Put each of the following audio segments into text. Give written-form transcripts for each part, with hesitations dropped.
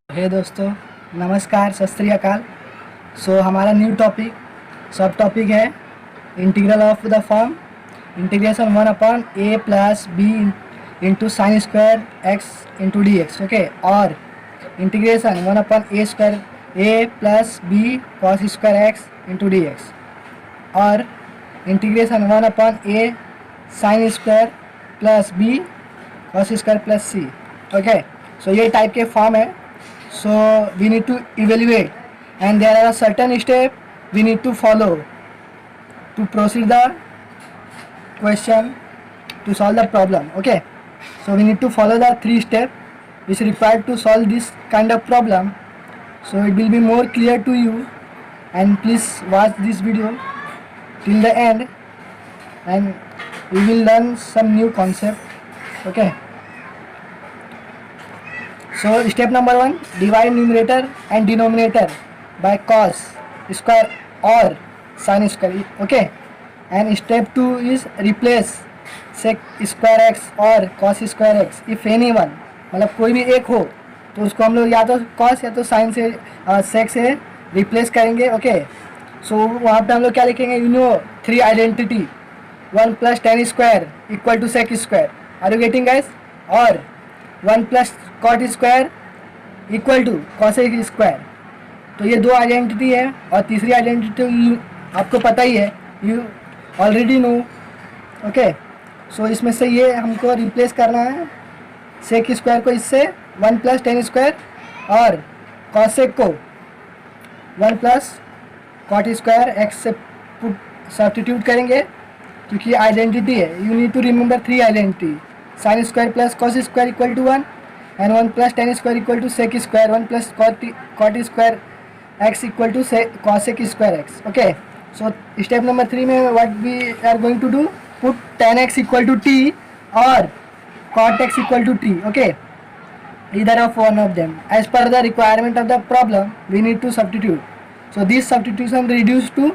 हे दोस्तों, नमस्कार, सत श्री अकाल। सो हमारा न्यू टॉपिक सब टॉपिक है integral of the form integration 1/a+b into sine square x into d x. Okay, और integration 1/a² a+b cos square x into d x, और integration 1/a sine square plus b cos square plus c. Okay, so ये type के form है. So we need to evaluate, and there are certain steps we need to follow to proceed the question, to solve the problem. Okay, so we need to follow the 3 steps which is required to solve this kind of problem, so it will be more clear to you, and please watch this video till the end and we will learn some new concept. Okay, so step number 1, divide numerator and denominator by cos square or sin square. Okay, and step 2 is replace sec square x or cos square x if anyone, मतलब कोई भी एक हो तो उसको हम लोग या तो cos या तो sin से sec से रिप्लेस करेंगे. ओके, सो वहाँ पे हम लोग क्या लिखेंगे, you know 3 identity 1 + tan square equal to sec square. Are you getting guys? और 1 + cot square equal to cosec square. तो ये 2 आइडेंटिटी है, और तीसरी आइडेंटिटी आपको पता ही है, यू ऑलरेडी नो. ओके, सो इसमें से ये हमको रिप्लेस करना है, सेक स्क्वायर को इससे 1 + tan स्क्वायर, और कॉसेक को 1 + cot स्क्वायर एक्स से सब्स्टिट्यूट करेंगे, क्योंकि आइडेंटिटी है. You need to remember 3 identity, sine square plus cos square equal to 1, and 1 + tan square equal to sec square, 1 + cot square x equal to cosec square x. Okay, so step number 3 में what we are going to do, put tan x equal to t और cot x equal to t. Okay, either of one of them as per the requirement of the problem we need to substitute. So this substitution reduced to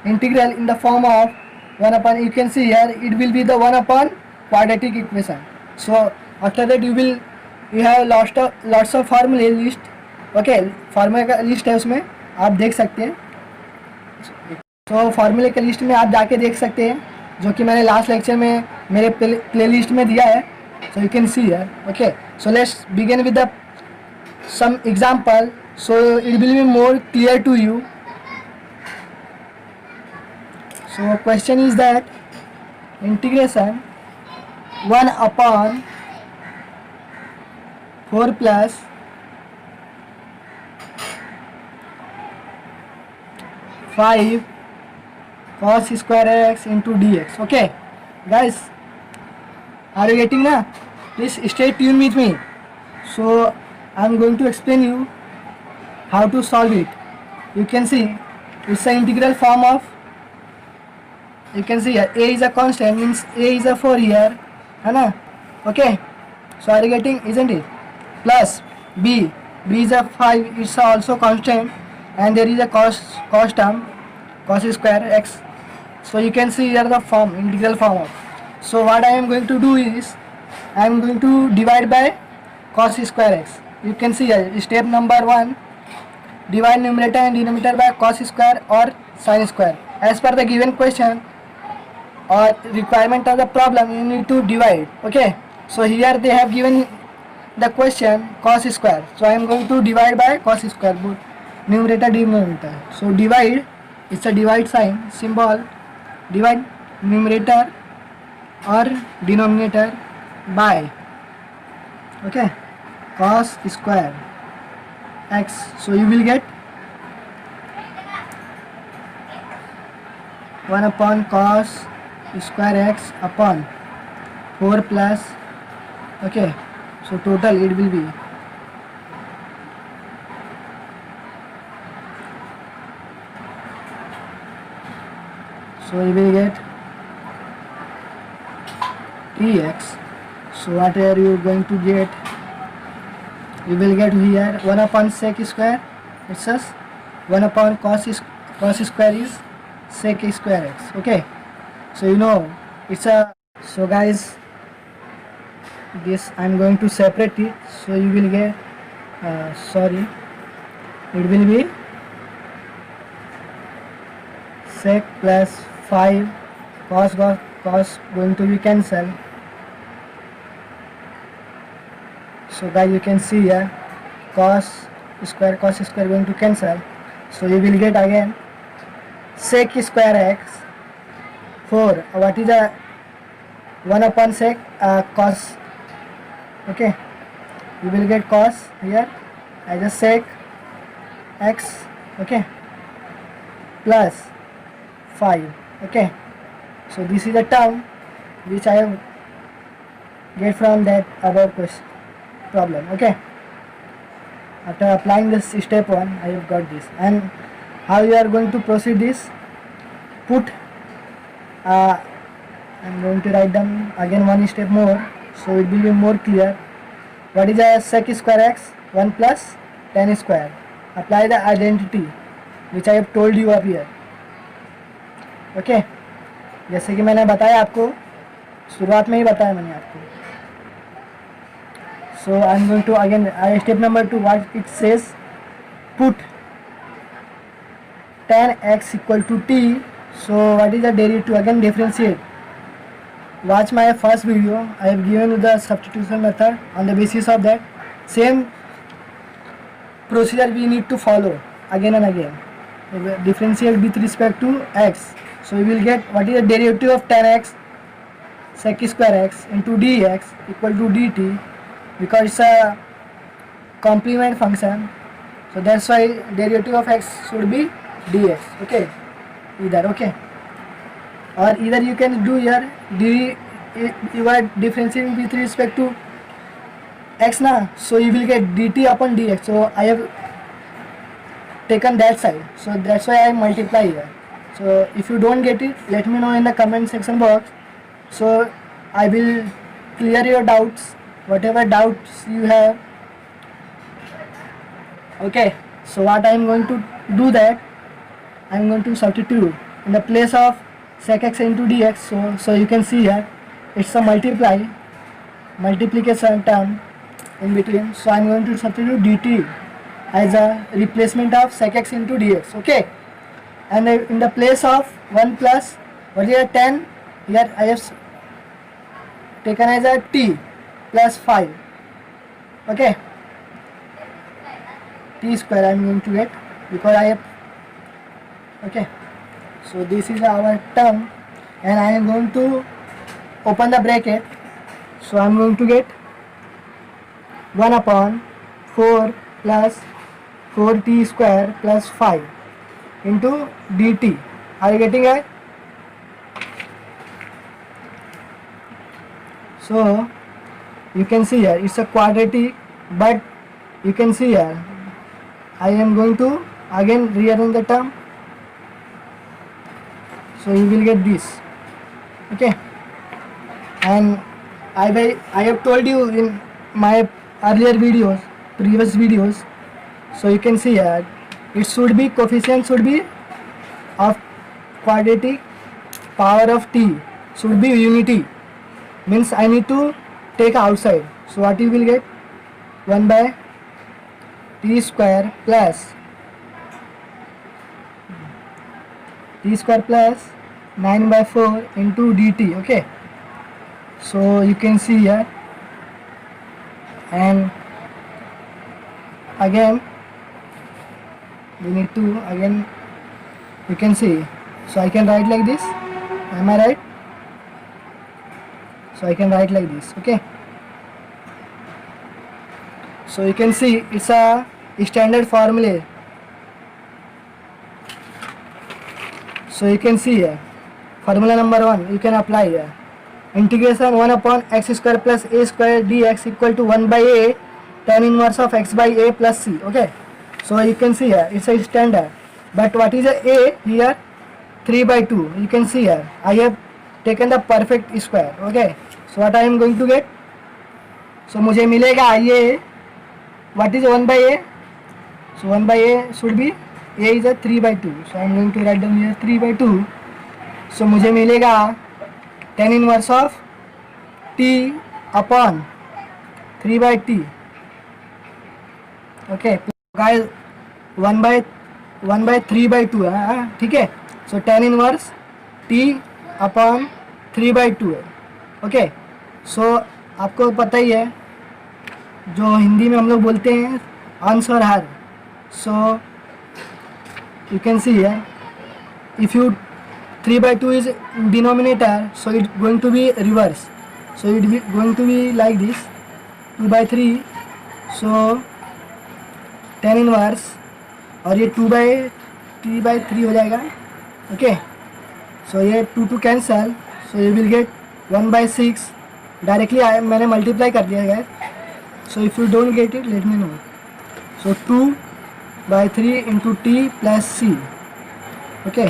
integral in the form of 1/, you can see here it will be the 1/ quadratic equation. So after that you have lots of formula list. Okay, फार्मूले का list है, उसमें आप देख सकते हैं. तो फार्मूले के लिस्ट में आप जाके देख सकते हैं, जो कि मैंने लास्ट लेक्चर में मेरे प्ले लिस्ट में दिया है. So you can see here. Okay, so let's begin with the some example, so it will be more clear to you. So question is that integration 1/4 + 5 cos square x into dx. Okay guys, are you getting na? Please stay tuned with me. So I am going to explain you how to solve it. You can see it's an integral form of, you can see here a is a constant, means a is a 4 here, है ना? Okay, so are you getting, isn't it? Plus b is a 5, it's also constant, and there is a cos term, cos square x. So you can see here the form, integral form of. So what I am going to do is I am going to divide by cos square x. You can see here step number 1, divide numerator and denominator by cos square or sin square as per the given question or requirement of the problem. You need to divide. Okay, so here they have given the question cos square, so I am going to divide by cos square, both numerator denominator. So divide, it's a divide sign symbol, divide numerator or denominator by, okay, cos square x. So you will get 1/ cos square x upon 4 plus, okay, so total it will be, so you will get 3x. So what are you going to get? You will get here 1/ sec square, it's just 1/ cos square is sec square x. Okay, so you know it's a, so guys this I am going to separate it, so you will get sorry, it will be sec plus 5 cos going to be cancel. So guys, you can see here cos square going to cancel. So you will get again sec square x 4. What is the 1 upon sec cos? Okay, you will get cos here as a sec x, okay, plus 5. Okay, so this is a term which I have get from that above question problem. Okay, after applying this step 1, I have got this. And how you are going to proceed this? Put I'm going to write down again one step more, so it will be more clear. What is a sec square x? 1 plus tan square. Apply the identity which I have told you up here. Okay, जैसे कि मैंने बताया आपको, शुरुआत में ही बताया मैंने आपको. So I am going to again step number 2. What it says, put tan x equal to t. So what is the derivative? Again differentiate. Watch my first video. I have given you the substitution method. On the basis of that, same procedure we need to follow again and again. Differentiate with respect to x. So we will get what is the derivative of tan x sec square x into dx equal to dt, because it's a complement function. So that's why derivative of x should be dx. Okay, either. Okay, or either you can do here you are differentiating with respect to x na, so you will get dt upon dx. So I have taken that side, so that's why I multiply here. So if you don't get it, let me know in the comment section box, so I will clear your doubts, whatever doubts you have. Okay, so what I am going to do, that I am going to substitute in the place of sec x into dx. So you can see here it's a multiplication term in between. So I am going to substitute dt as a replacement of sec x into dx. Okay, and in the place of 1 plus what is a tan, here I have taken as a t plus 5. Okay, t square I am going to get, because I have. Okay, so this is our term, and I am going to open the bracket. So I am going to get 1 upon 4 plus 4t square plus 5 into dt. Are you getting it? So you can see here it's a quadratic, but you can see here I am going to again rearrange the term. So you will get this. Okay, and I have told you in my earlier videos, previous videos. So you can see here it should be coefficient should be of quadratic power of t should be unity, means I need to take outside. So what you will get, 1 by t square plus 9 by 4 into dt. Okay, so you can see here, and again we need to again, you can see. So I can write like this. Am I right? So I can write like this. Okay, so you can see it's a standard formula. So you can see here formula number 1 you can apply here. Integration 1 upon x square plus a square dx equal to 1 by a tan inverse of x by a plus c. Okay, so you can see here it's a standard, but what is a here, 3 by 2. You can see here I have taken the perfect square. Okay, so what I am going to get, so मुझे मिलेगा ये, what is 1 by a, so 1 by a should be, a is a 3 by 2. So I am going to write down here 3 by 2. So मुझे मिलेगा tan inverse of t upon 3 by t okay guys 1/3/2 है, हाँ, ठीक है। सो tan inverse t upon 3/2 है। Okay, सो आपको पता ही है जो हिंदी में हम लोग बोलते हैं अंश और हर। सो यू कैन सी है, if you 3/2 is denominator, so it going to be reverse, so it be going to be like this 2/3, so tan inverse और ये 2/3 हो जाएगा। ओके, सो ये 2 cancel, so you will get 1/6 directly मैंने multiply कर दिया है। So if you don't get it let me know. So 2/3 into t plus c. Okay,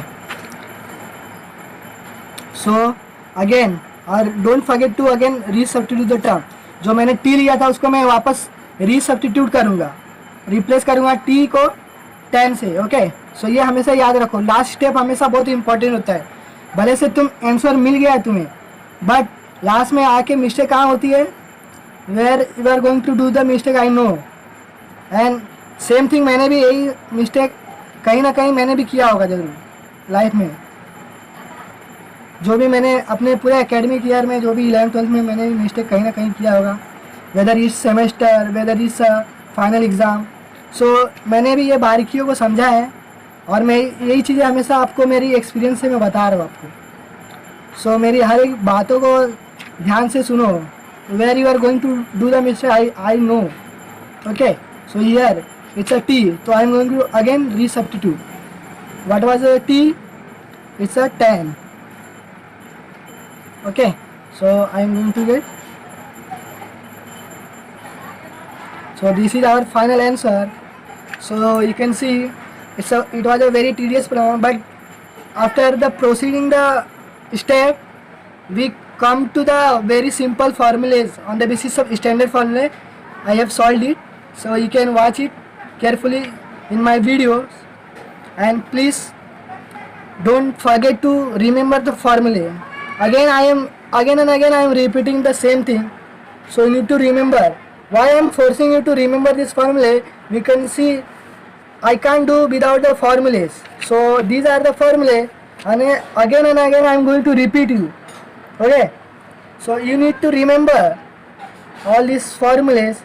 so again और don't forget to again resubstitute the term. जो मैंने T लिया था उसको मैं वापस रीसब्स्टिट्यूट करूँगा, रिप्लेस करूँगा टी को 10 से। ओके, सो ये हमेशा याद रखो, लास्ट स्टेप हमेशा बहुत इंपॉर्टेंट होता है। भले से तुम आंसर मिल गया है तुम्हें, बट लास्ट में आके मिस्टेक कहाँ होती है, where you are going to do the mistake, I know. And same thing मैंने भी यही मिस्टेक कहीं ना कहीं मैंने भी किया होगा जरूर लाइफ में। जो भी मैंने अपने पूरे एकेडमिक ईयर में जो भी 11th-12th में मैंने भी मिस्टेक कहीं ना कहीं किया होगा, वेदर इस सेमेस्टर वेदर इस फाइनल एग्ज़ाम। सो मैंने भी ये बारीकियों को समझा है और मैं यही चीज़ें हमेशा आपको मेरी एक्सपीरियंस से मैं बता रहा हूँ आपको। सो मेरी हर एक बातों को ध्यान से सुनो, where you are going to do the mistake I know. Okay, so here it's a t, तो I am going to again resubstitute. What was a t, it's a 10। Okay, so I am going to get, so this is our final answer. So you can see it was a very tedious problem, but after the proceeding the step we come to the very simple formulas on the basis of standard formula. I have solved it, so you can watch it carefully in my videos, and please don't forget to remember the formula. Again and again I am repeating the same thing, so you need to remember. Why I am forcing you to remember this formula? We can see I can't do without the formulas, so these are the formula, and again and again I am going to repeat you. Okay, so you need to remember all these formulas.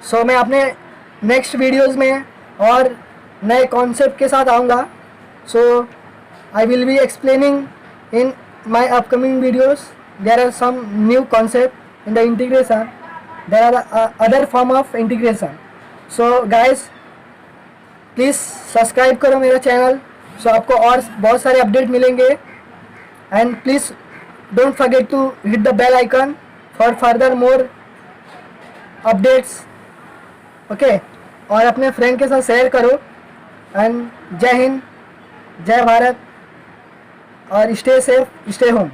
So मैं अपने next videos में और नए concept के साथ आऊँगा। So I will be explaining in my upcoming videos. There are some new concept in the integration. There are other form of integration. So guys, please subscribe करो मेरा चैनल, so आपको और बहुत सारे अपडेट मिलेंगे। And please don't forget to hit the bell icon for further more updates. Okay, और अपने friend के साथ शेयर करो। एंड जय हिंद, जय भारत, और स्टे सेफ, स्टे होम।